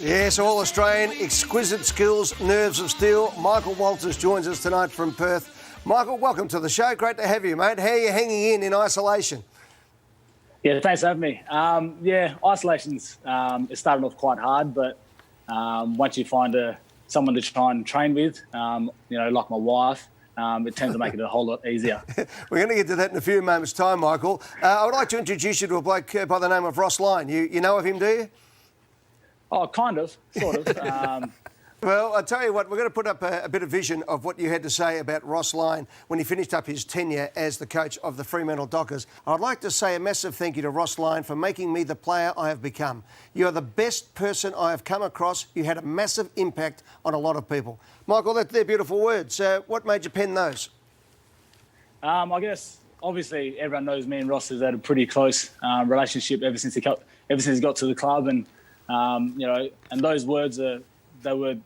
Yes, All-Australian, exquisite skills, nerves of steel. Michael Walters joins us tonight from Perth. Michael, welcome to the show. Great to have you, mate. How are you hanging in isolation? Yeah, thanks for having me. Isolation's it's starting off quite hard, but once you find someone to try and train with, like my wife, it tends to make it a whole lot easier. We're going to get to that in a few moments' time, Michael. I would like to introduce you to a bloke by the name of Ross Lyon. You know of him, do you? Oh, kind of, sort of. Well, I'll tell you what, we're going to put up a bit of vision of what you had to say about Ross Lyon when he finished up his tenure as the coach of the Fremantle Dockers. I'd like to say a massive thank you to Ross Lyon for making me the player I have become. You are the best person I have come across. You had a massive impact on a lot of people. Michael, they're beautiful words. What made you pen those? I guess, obviously, everyone knows me and Ross has had a pretty close relationship ever since he got to the club. And, and those words, they were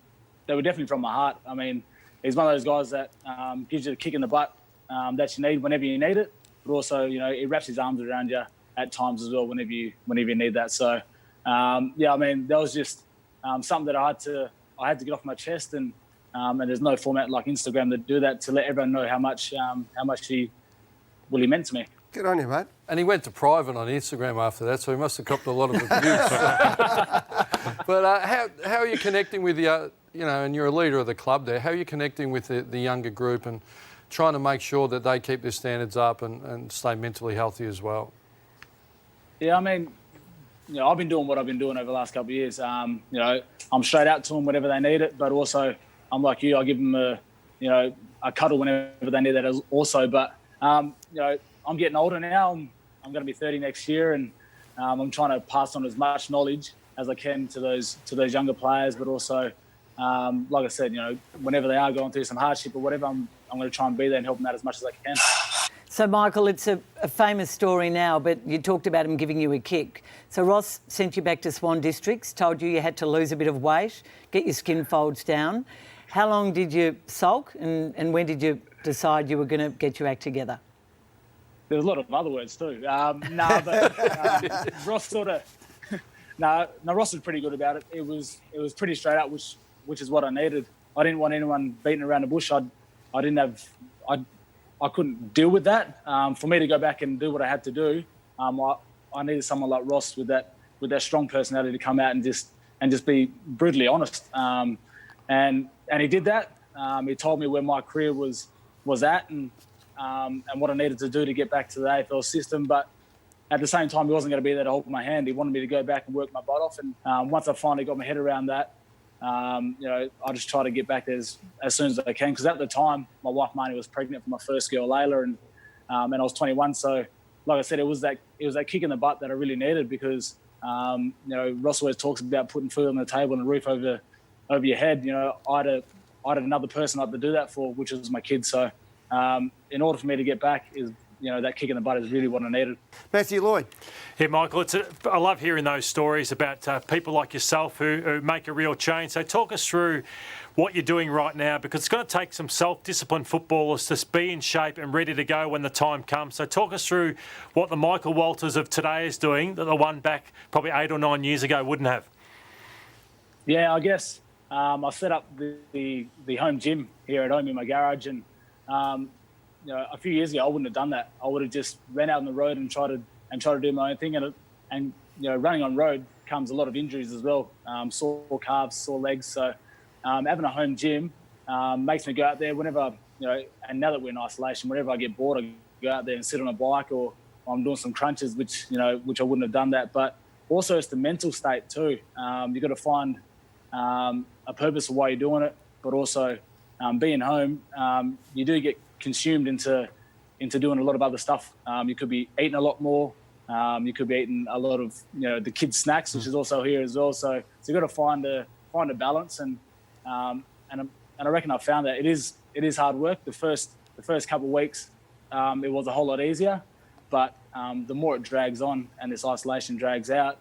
definitely from my heart. I mean, he's one of those guys that gives you the kick in the butt that you need whenever you need it, but also, he wraps his arms around you at times as well whenever you need that. So, that was just something that I had to get off my chest, and there's no format like Instagram to do that, to let everyone know how much he meant to me. Good on you, mate. And he went to private on Instagram after that, so he must have copped a lot of abuse. But how are you connecting with the, and you're a leader of the club there, how are you connecting with the younger group and trying to make sure that they keep their standards up and stay mentally healthy as well? Yeah, I mean, I've been doing what I've been doing over the last couple of years. I'm straight out to them whenever they need it, but also I'm like you, I give them a cuddle whenever they need that also. But, I'm getting older now. I'm going to be 30 next year, and I'm trying to pass on as much knowledge as I can to those younger players. But also, like I said, whenever they are going through some hardship or whatever, I'm going to try and be there and help them out as much as I can. So, Michael, it's a famous story now, but you talked about him giving you a kick. So Ross sent you back to Swan Districts, told you had to lose a bit of weight, get your skin folds down. How long did you sulk, and when did you decide you were going to get your act together? There's a lot of other words too. Ross sort of... Ross was pretty good about it. It was pretty straight up, which is what I needed. I didn't want anyone beating around the bush. I couldn't deal with that. For me to go back and do what I had to do, I needed someone like Ross with that strong personality to come out and just be brutally honest. And he did that. He told me where my career was at and what I needed to do to get back to the AFL system. But at the same time, he wasn't going to be there to hold my hand. He wanted me to go back and work my butt off. And once I finally got my head around that, I just tried to get back there as soon as I can. Because at the time, my wife Marnie was pregnant for my first girl, Layla, and I was 21. So, like I said, it was that kick in the butt that I really needed, because Ross always talks about putting food on the table and a roof over your head. I had another person I had to do that for, which was my kids. So, in order for me to get back, that kick in the butt is really what I needed. Matthew Lloyd. Yeah, Michael, I love hearing those stories about people like yourself who make a real change. So talk us through what you're doing right now, because it's going to take some self-disciplined footballers to be in shape and ready to go when the time comes. So talk us through what the Michael Walters of today is doing that the one back probably 8 or 9 years ago wouldn't have. Yeah, I guess I set up the home gym here at home in my garage, and a few years ago I wouldn't have done that. I would have just ran out on the road and tried to do my own thing. And running on road comes a lot of injuries as well, sore calves, sore legs. So having a home gym makes me go out there whenever, and now that we're in isolation, whenever I get bored, I go out there and sit on a bike, or I'm doing some crunches, which I wouldn't have done that. But also it's the mental state too. You've got to find a purpose of why you're doing it, but also being home, you do get consumed into doing a lot of other stuff. You could be eating a lot more. You could be eating a lot of the kids' snacks, which is also here as well. So you've got to find a balance, and I reckon I've found that it is hard work. The first couple of weeks, it was a whole lot easier, but the more it drags on and this isolation drags out,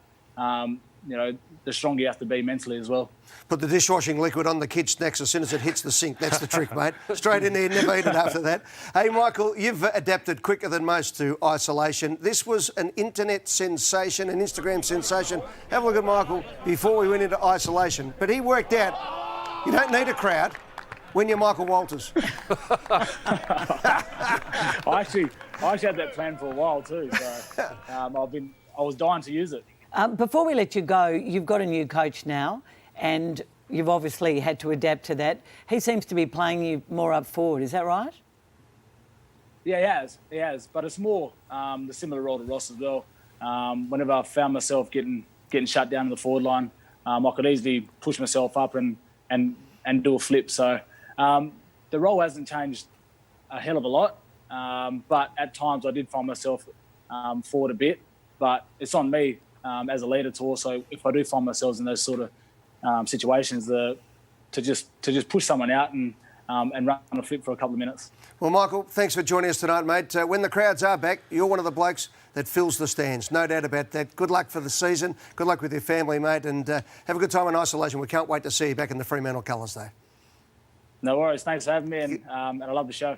the stronger you have to be mentally as well. Put the dishwashing liquid on the kid snacks as soon as it hits the sink. That's the trick, mate. Straight in there, never eat it after that. Hey, Michael, you've adapted quicker than most to isolation. This was an internet sensation, an Instagram sensation. Have a look at Michael before we went into isolation. But he worked out you don't need a crowd when you're Michael Walters. I actually had that plan for a while too. So I was dying to use it. Before we let you go, you've got a new coach now, and you've obviously had to adapt to that. He seems to be playing you more up forward. Is that right? Yeah, he has. But it's more the similar role to Ross as well. Whenever I found myself getting shut down in the forward line, I could easily push myself up and do a flip. So the role hasn't changed a hell of a lot. But at times I did find myself forward a bit. But it's on me as a leader to also, if I do find myself in those sort of situations, to just push someone out and run a flip for a couple of minutes. Well, Michael, thanks for joining us tonight, mate. When the crowds are back, you're one of the blokes that fills the stands. No doubt about that. Good luck for the season. Good luck with your family, mate, and have a good time in isolation. We can't wait to see you back in the Fremantle colours, though. No worries. Thanks for having me, and I love the show.